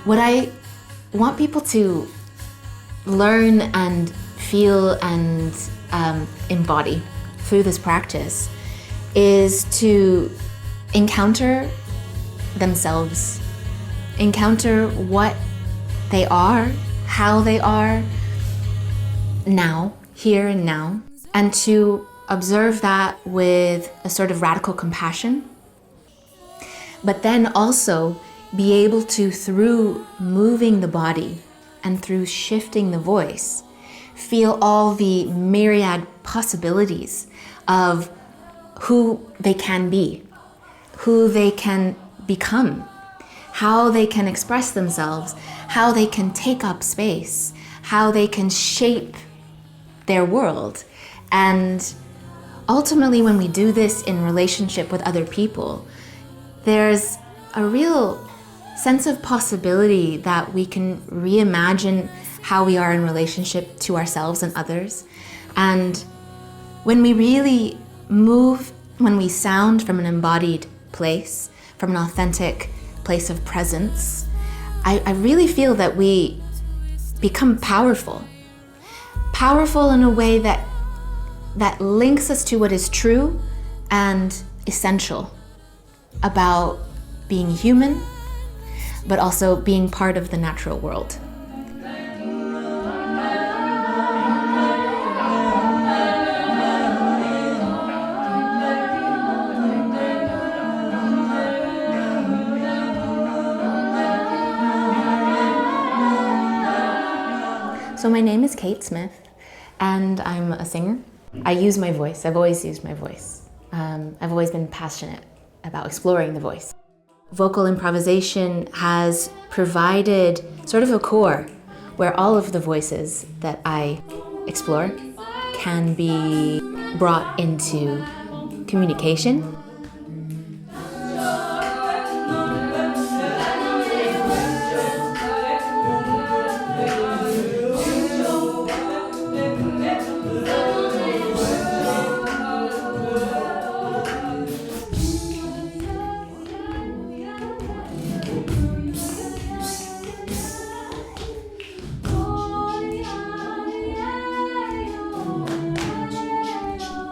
What I want people to learn and feel and embody through this practice is to encounter themselves, encounter what they are, how they are now, here and now, and to observe that with a sort of radical compassion, but then also be able to, through moving the body and through shifting the voice, feel all the myriad possibilities of who they can be, who they can become, how they can express themselves, how they can take up space, how they can shape their world. And ultimately, when we do this in relationship with other people, there's a real sense of possibility that we can reimagine how we are in relationship to ourselves and others. And when we really move, when we sound from an embodied place, from an authentic place of presence, I really feel that we become powerful. Powerful in a way that links us to what is true and essential about being human, but also being part of the natural world. So my name is Kate Smith, and I'm a singer. I use my voice. I've always used my voice. I've always been passionate about exploring the voice. Vocal improvisation has provided sort of a core where all of the voices that I explore can be brought into communication.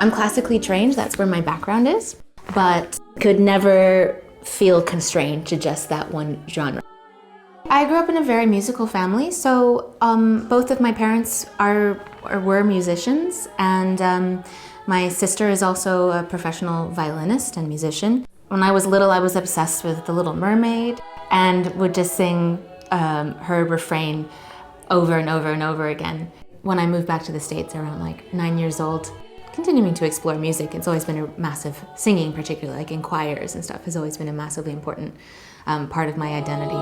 I'm classically trained, that's where my background is, but could never feel constrained to just that one genre. I grew up in a very musical family, so both of my parents were musicians, and my sister is also a professional violinist and musician. When I was little, I was obsessed with The Little Mermaid and would just sing her refrain over and over and over again. When I moved back to the States around like 9 years old, continuing to explore music, it's always been a massive, singing particularly, like in choirs and stuff, has always been a massively important part of my identity.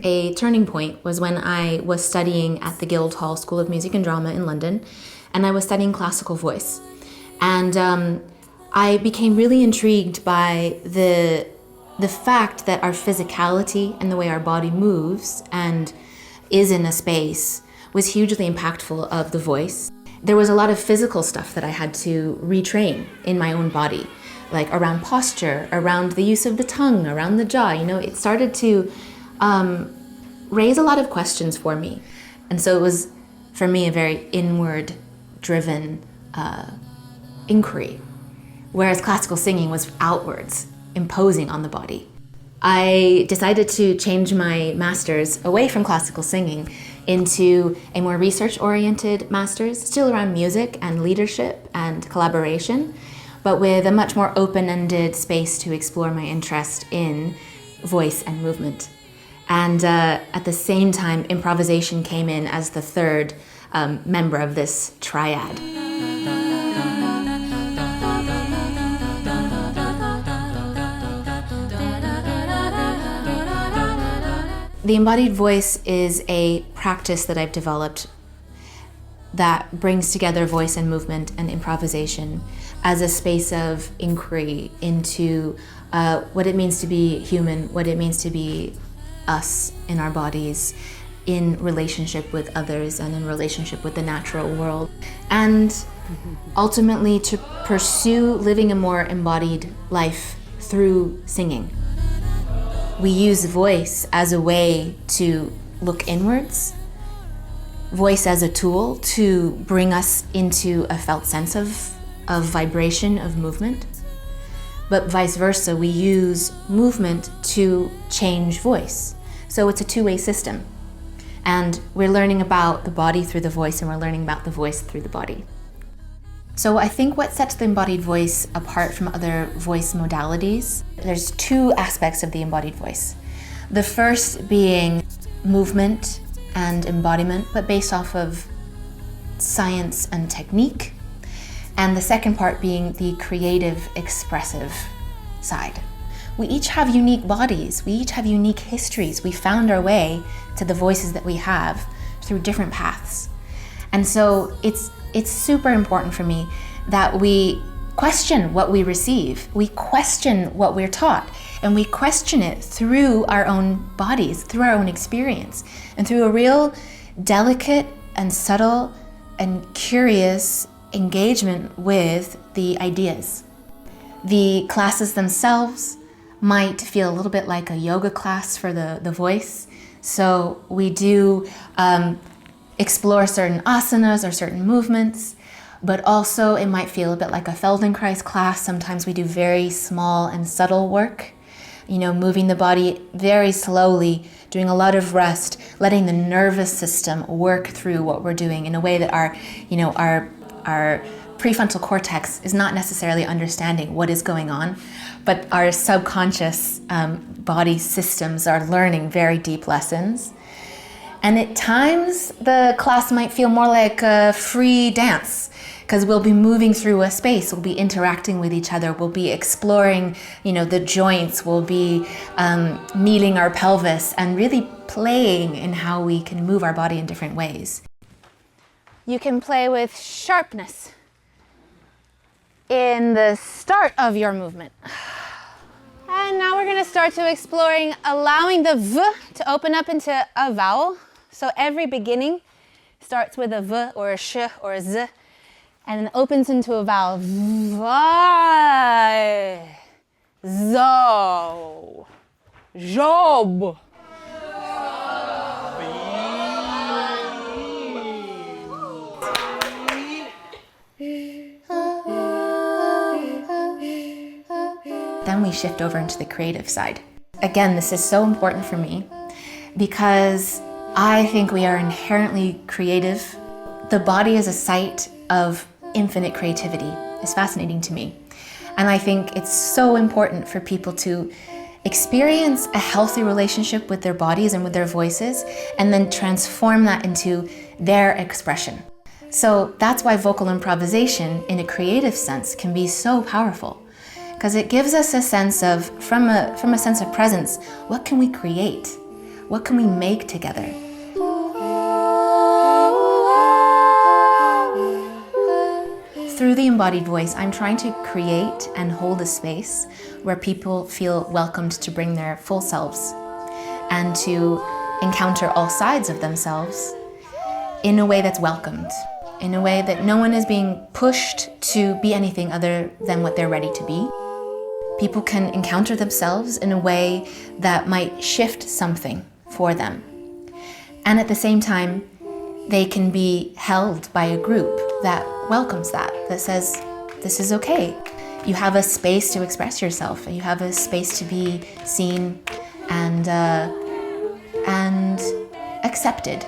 A turning point was when I was studying at the Guildhall School of Music and Drama in London, and I was studying classical voice. And I became really intrigued by the fact that our physicality and the way our body moves and is in a space was hugely impactful of the voice. There was a lot of physical stuff that I had to retrain in my own body, like around posture, around the use of the tongue, around the jaw. You know, it started to raise a lot of questions for me. And so it was, for me, a very inward-driven inquiry, whereas classical singing was outwards, imposing on the body. I decided to change my master's away from classical singing into a more research-oriented master's, still around music and leadership and collaboration, but with a much more open-ended space to explore my interest in voice and movement. And at the same time, improvisation came in as the third member of this triad. The embodied voice is a practice that I've developed that brings together voice and movement and improvisation as a space of inquiry into what it means to be human, what it means to be us in our bodies, in relationship with others and in relationship with the natural world, and ultimately to pursue living a more embodied life through singing. We use voice as a way to look inwards, voice as a tool to bring us into a felt sense of vibration, of movement. But vice versa, we use movement to change voice. So it's a two-way system. And we're learning about the body through the voice, and we're learning about the voice through the body. So I think what sets the embodied voice apart from other voice modalities, there's two aspects of the embodied voice. The first being movement and embodiment, but based off of science and technique. And the second part being the creative, expressive side. We each have unique bodies, we each have unique histories. We found our way to the voices that we have through different paths. And so it's super important for me that we question what we receive, we question what we're taught, and we question it through our own bodies, through our own experience, and through a real delicate and subtle and curious engagement with the ideas. The classes themselves might feel a little bit like a yoga class for the voice. So we do explore certain asanas or certain movements, but also it might feel a bit like a Feldenkrais class. Sometimes we do very small and subtle work, moving the body very slowly, doing a lot of rest, letting the nervous system work through what we're doing in a way that our prefrontal cortex is not necessarily understanding what is going on, but our subconscious body systems are learning very deep lessons. And at times, the class might feel more like a free dance, because we'll be moving through a space, we'll be interacting with each other, we'll be exploring, the joints, we'll be kneeling our pelvis and really playing in how we can move our body in different ways. You can play with sharpness in the start of your movement. And now we're going to start to exploring allowing the V to open up into a vowel. So every beginning starts with a V or a sh or a z, and then opens into a vowel. Va, zo, job. Then we shift over into the creative side. Again, this is so important for me because I think we are inherently creative. The body is a site of infinite creativity. It's fascinating to me. And I think it's so important for people to experience a healthy relationship with their bodies and with their voices, and then transform that into their expression. So that's why vocal improvisation in a creative sense can be so powerful, because it gives us a sense of, from a sense of presence, what can we create? What can we make together? Through the embodied voice, I'm trying to create and hold a space where people feel welcomed to bring their full selves and to encounter all sides of themselves in a way that's welcomed, in a way that no one is being pushed to be anything other than what they're ready to be. People can encounter themselves in a way that might shift something for them. And at the same time, they can be held by a group that welcomes that says, this is okay. You have a space to express yourself. You have a space to be seen and accepted.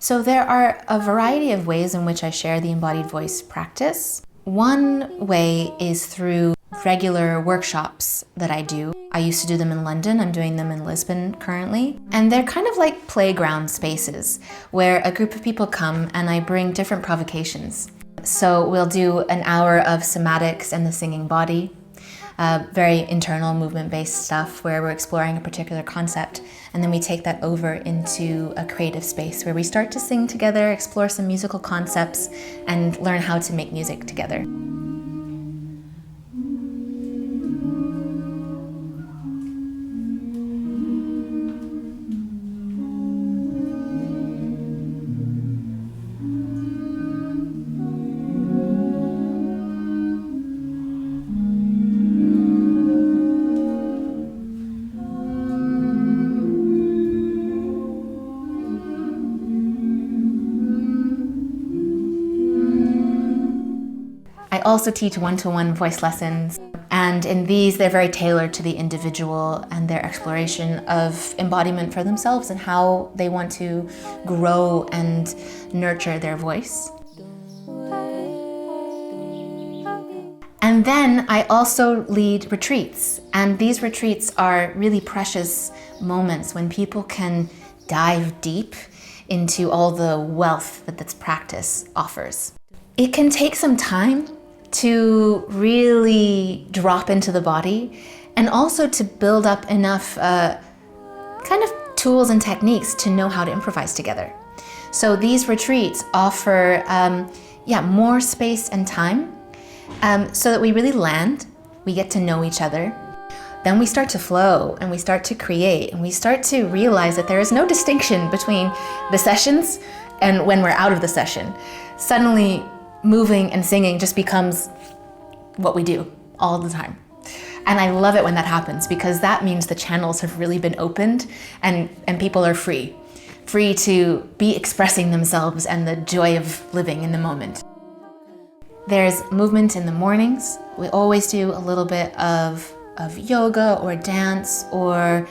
So there are a variety of ways in which I share the embodied voice practice. One way is through regular workshops that I do. I used to do them in London, I'm doing them in Lisbon currently. And they're kind of like playground spaces where a group of people come and I bring different provocations. So we'll do an hour of somatics and the singing body, very internal movement-based stuff where we're exploring a particular concept, and then we take that over into a creative space where we start to sing together, explore some musical concepts, and learn how to make music together. I also teach one-to-one voice lessons, and in these they're very tailored to the individual and their exploration of embodiment for themselves and how they want to grow and nurture their voice. And then I also lead retreats, and these retreats are really precious moments when people can dive deep into all the wealth that this practice offers. It can take some time to really drop into the body and also to build up enough kind of tools and techniques to know how to improvise together. So these retreats offer more space and time so that we really land, we get to know each other. Then we start to flow and we start to create and we start to realize that there is no distinction between the sessions and when we're out of the session. Suddenly, moving and singing just becomes what we do all the time. And I love it when that happens because that means the channels have really been opened and people are free to be expressing themselves and the joy of living in the moment. There's movement in the mornings. We always do a little bit of yoga or dance or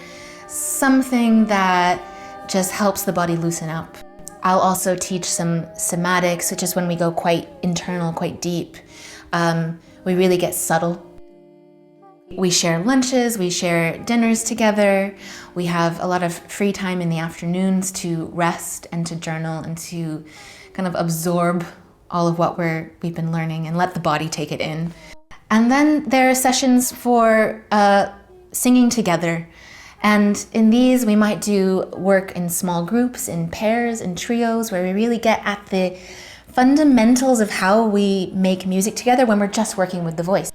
something that just helps the body loosen up. I'll also teach some somatics, which is when we go quite internal, quite deep. We really get subtle. We share lunches, we share dinners together. We have a lot of free time in the afternoons to rest and to journal and to kind of absorb all of what we've been learning and let the body take it in. And then there are sessions for singing together. And in these, we might do work in small groups, in pairs, in trios, where we really get at the fundamentals of how we make music together when we're just working with the voice.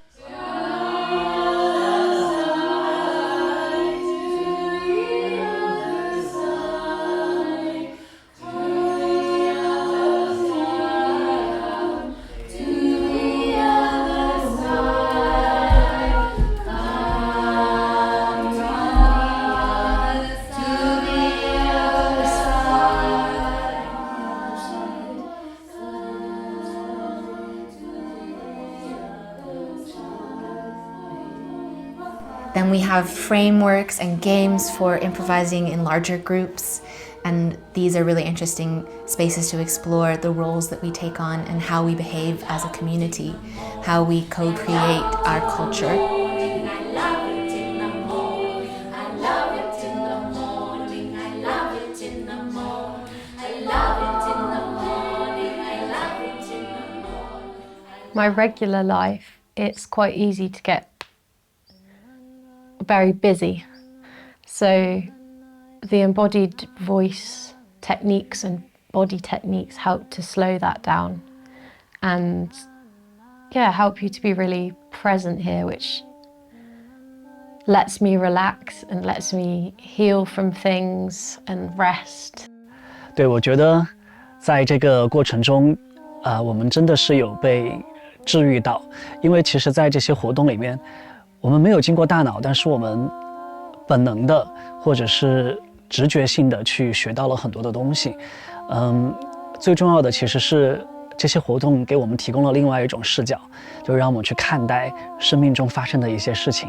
Then we have frameworks and games for improvising in larger groups, and these are really interesting spaces to explore the roles that we take on and how we behave as a community, how we co-create our culture. My regular life, it's quite easy to get very busy. So the embodied voice techniques and body techniques help to slow that down and help you to be really present here, which lets me relax and lets me heal from things and rest. 对，我觉得在这个过程中，我们真的是有被治愈到，因为其实在这些活动里面，我们没有经过大脑，但是我们本能的或者是直觉性的去学到了很多的东西。最重要的其实是这些活动给我们提供了另外一种视角，就让我们去看待生命中发生的一些事情。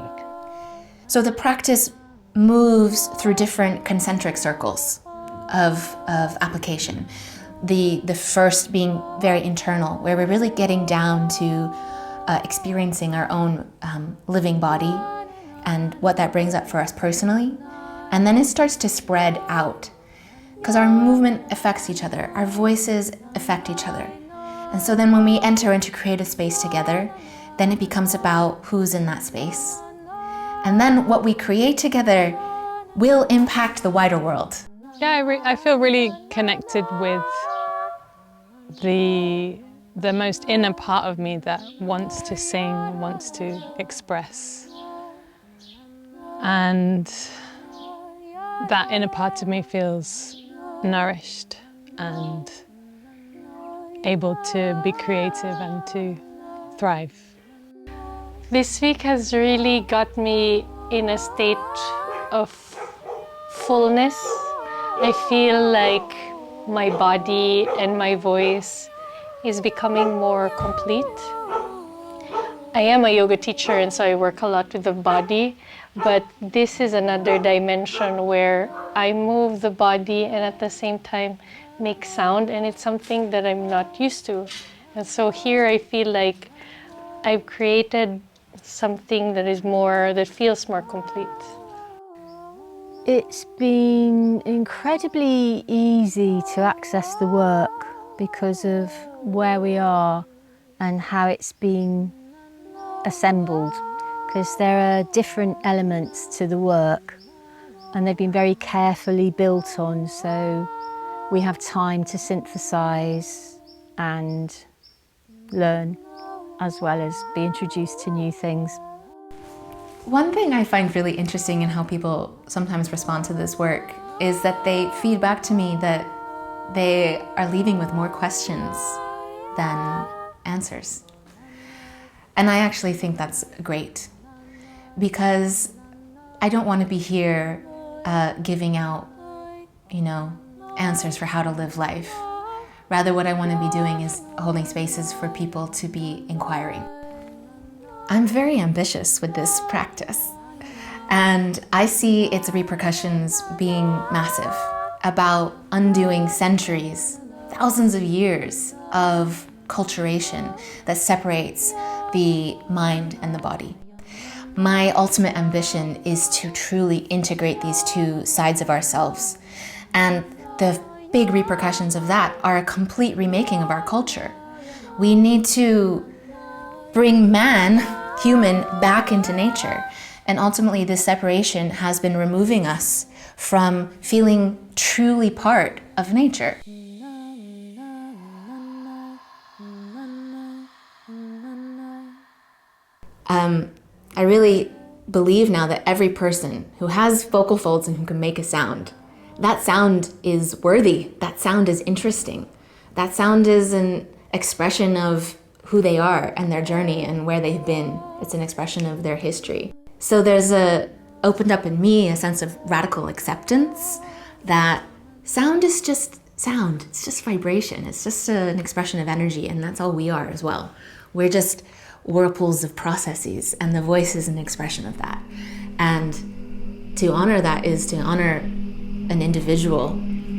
So the practice moves through different concentric circles of application. The first being very internal, where we're really getting down to experiencing our own living body and what that brings up for us personally. And then it starts to spread out because our movement affects each other, our voices affect each other. And so then when we enter into creative space together, then it becomes about who's in that space. And then what we create together will impact the wider world. Yeah, I feel really connected with the most inner part of me that wants to sing, wants to express. And that inner part of me feels nourished and able to be creative and to thrive. This week has really got me in a state of fullness. I feel like my body and my voice is becoming more complete. I am a yoga teacher, and so I work a lot with the body, but this is another dimension where I move the body and at the same time make sound, and it's something that I'm not used to. And so here I feel like I've created something that feels more complete. It's been incredibly easy to access the work because of where we are and how it's been assembled, because there are different elements to the work and they've been very carefully built on, so we have time to synthesize and learn as well as be introduced to new things. One thing I find really interesting in how people sometimes respond to this work is that they feed back to me that they are leaving with more questions than answers. And I actually think that's great, because I don't want to be here giving out, answers for how to live life. Rather, what I want to be doing is holding spaces for people to be inquiring. I'm very ambitious with this practice, and I see its repercussions being massive, about undoing centuries, thousands of years of culturation that separates the mind and the body. My ultimate ambition is to truly integrate these two sides of ourselves, and the big repercussions of that are a complete remaking of our culture. We need to bring human, back into nature. And ultimately, this separation has been removing us from feeling truly part of nature. I really believe now that every person who has vocal folds and who can make a sound, that sound is worthy, that sound is interesting, that sound is an expression of who they are and their journey and where they've been. It's an expression of their history. So there's opened up in me a sense of radical acceptance that sound is just sound, it's just vibration, it's just an expression of energy, and that's all we are as well. We're just whirlpools of processes, and the voice is an expression of that. And to honor that is to honor an individual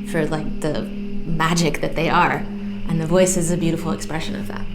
for the magic that they are, and the voice is a beautiful expression of that.